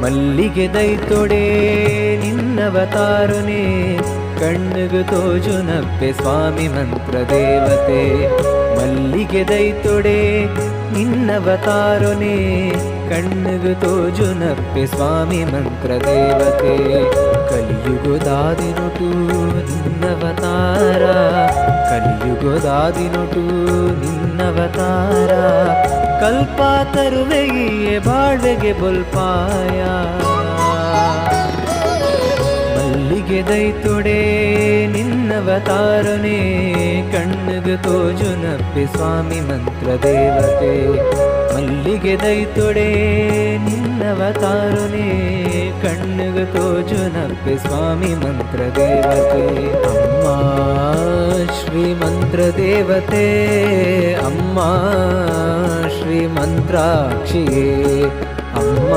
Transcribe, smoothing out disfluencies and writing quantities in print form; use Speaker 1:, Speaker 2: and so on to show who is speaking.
Speaker 1: ಮಲ್ಲಿಗೆ ದೈತೊಡೆ ನಿನ್ನವತಾರುನೇ ಕಣ್ಣಿಗೆ ತೋಜುನಪ್ಪೆ ಸ್ವಾಮಿ ಮಂತ್ರ ದೇವತೆ ಮಲ್ಲಿಗೆ ದೈತೊಡೆ ನಿನ್ನವತಾರುನೇ ಕಣ್ಣಿಗೆ ತೋಜುನಪ್ಪೆ ಸ್ವಾಮಿ ಮಂತ್ರ ದೇವತೆ ಕಲಿಯುಗದಾದಿನೊಟು ನಿನ್ನವತಾರ ಕಲಿಯುಗದಾದಿನೊಟು ನಿನ್ನವತಾರ ಕಲ್ಪ ತರುವೆಯೇ ಬಾಳ್ವೆಗೆ ಬೊಲ್ಪಾಯ ಮಲ್ಲಿಗೆ ದೈತೊಡೆ ನಿನ್ನವತಾರನೇ ಕಣ್ಣಿಗೆ ತೋಜುನಪ್ಪೆ ಸ್ವಾಮಿ ಮಂತ್ರ ದೇವತೆ ಮಲ್ಲಿಗೆ ದೈತೊಡೆ ನಿನ್ನವತಾರನೇ ಕಣ್ಣಿಗೆ ತೋಜುನಪ್ಪೆ ಸ್ವಾಮಿ ಮಂತ್ರ ದೇವತೆ ಅಮ್ಮ ಶ್ರೀ ಮಂತ್ರ ದೇವತೆ ಅಮ್ಮ ಶ್ರೀ ಮಂತ್ರಾಕ್ಷಿಯೇ ಅಮ್ಮ